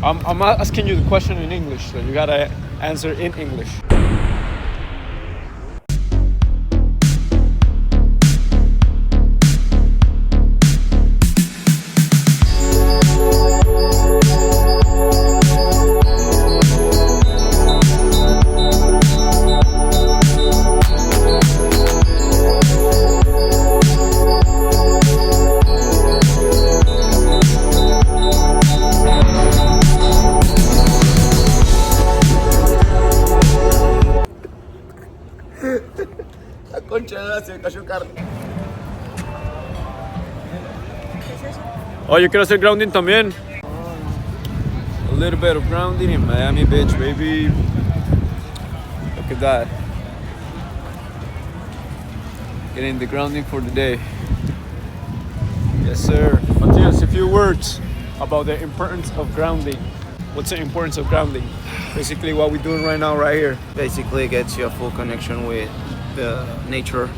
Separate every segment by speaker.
Speaker 1: I'm asking you the question in English, so you gotta answer in English.
Speaker 2: La concha de la se me cayó carne.
Speaker 1: Oh, yo quiero hacer grounding también. A little bit of grounding in Miami Beach, baby. Look at that. Getting the grounding for the day. Yes, sir. Matthias, a few words about the importance of grounding. What's the importance of grounding? Basically, what we're doing right now, right here.
Speaker 2: Basically, it gets you a full connection with the nature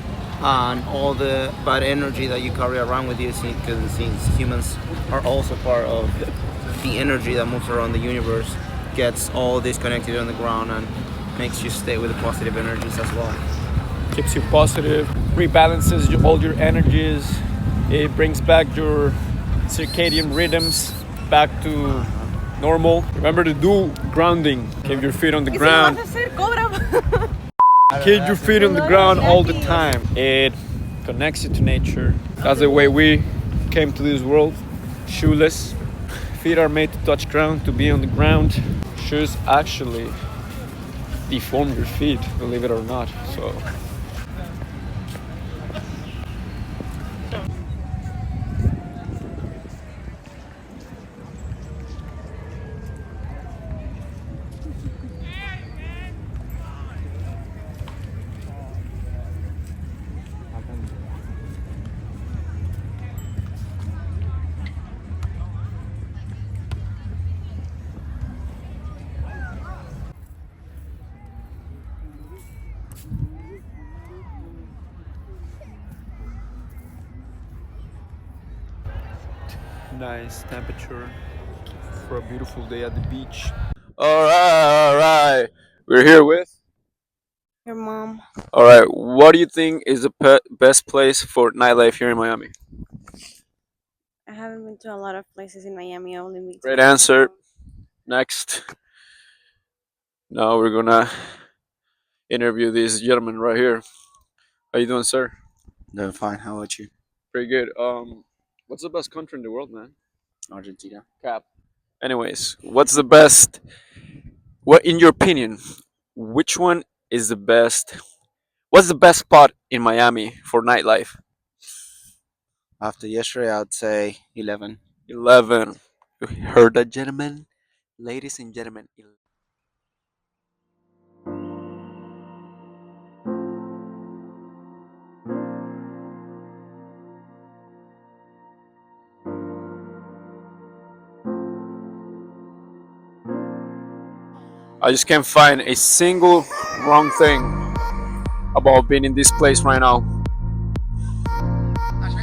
Speaker 2: and all the bad energy that you carry around with you, because since humans are also part of the energy that moves around the universe, gets all disconnected on the ground and makes you stay with the positive energies as well.
Speaker 1: Keeps you positive, rebalances all your energies. It brings back your circadian rhythms back to normal. Remember to do grounding. Keep your feet on the ground. Keep your feet on the ground all the time. It connects you to nature. That's the way we came to this world, shoeless. Feet are made to touch ground, to be on the ground. Shoes actually deform your feet, believe it or not. So nice temperature for a beautiful day at the beach. All right. We're here with.
Speaker 3: Your mom.
Speaker 1: All right. What do you think is the best place for nightlife here in Miami?
Speaker 3: I haven't been to a lot of places in Miami. I only been to
Speaker 1: Great answer. Next. Now we're gonna interview this gentleman right here. How you doing, sir?
Speaker 2: Doing fine. How about you?
Speaker 1: Pretty good. What's the best country in the world, man?
Speaker 2: Argentina.
Speaker 1: Cap. Anyways, what's the best? What, in your opinion, which one is the best? What's the best spot in Miami for nightlife?
Speaker 2: After yesterday, I'd say 11.
Speaker 1: 11. You heard that, gentlemen? Ladies and gentlemen. I just can't find a single wrong thing about being in this place right now.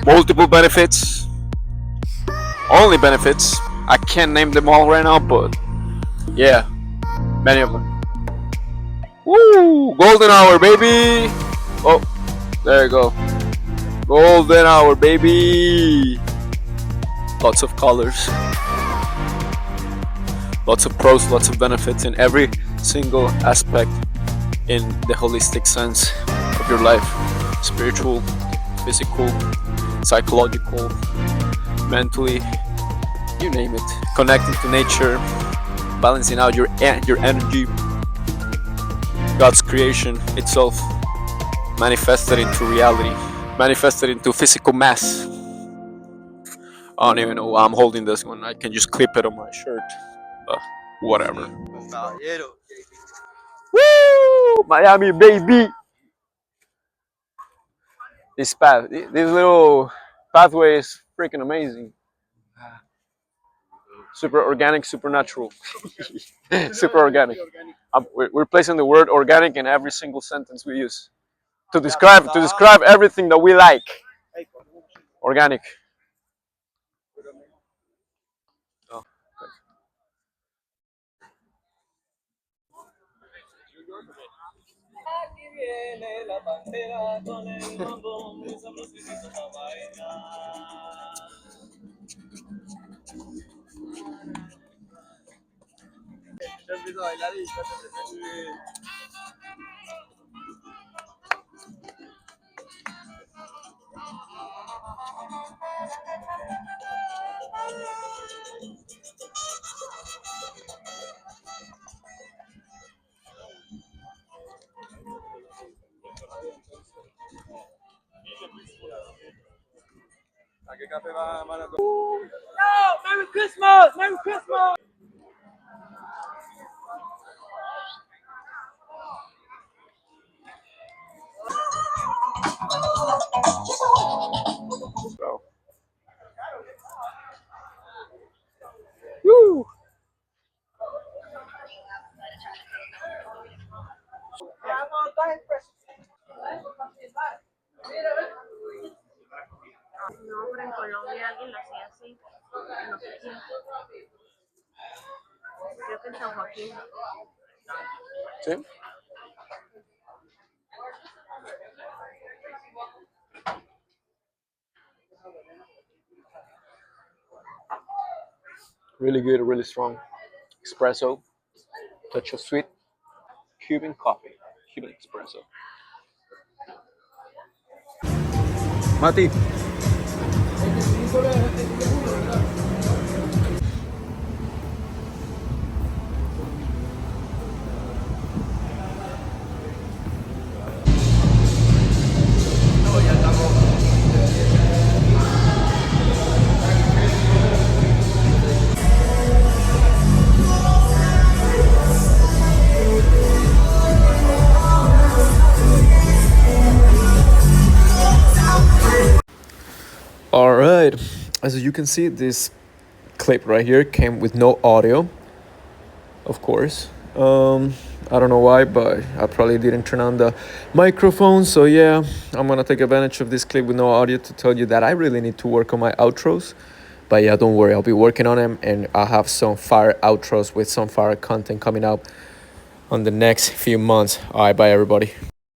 Speaker 1: Multiple benefits, only benefits. I can't name them all right now, but yeah, many of them. Woo! Golden hour, baby! Oh, there you go. Golden hour, baby! Lots of colors, lots of pros, lots of benefits in every single aspect in the holistic sense of your life: spiritual, physical, psychological, mentally, you name it. Connecting to nature, balancing out your energy, God's creation itself manifested into reality, manifested into physical mass. I don't even know why I'm holding this one. I can just clip it on my shirt. But whatever. Woo! Miami, baby! This little pathway is freaking amazing. Super organic, super natural. Super organic. We're placing the word organic in every single sentence we use to describe everything that we like. Organic. Bro. Woo!
Speaker 3: No, pero en Colombia alguien lo hacía así. No sé quién. Creo que en San Joaquín.
Speaker 1: See? Really good, really strong. Espresso, touch of sweet. Cuban coffee, Cuban espresso. Mati. All right, as you can see, this clip right here came with no audio, of course. I don't know why, but I probably didn't turn on the microphone. So yeah, I'm gonna take advantage of this clip with no audio to tell you that I really need to work on my outros. But yeah, don't worry, I'll be working on them, and I'll have some fire outros with some fire content coming out on the next few months. All right, bye everybody.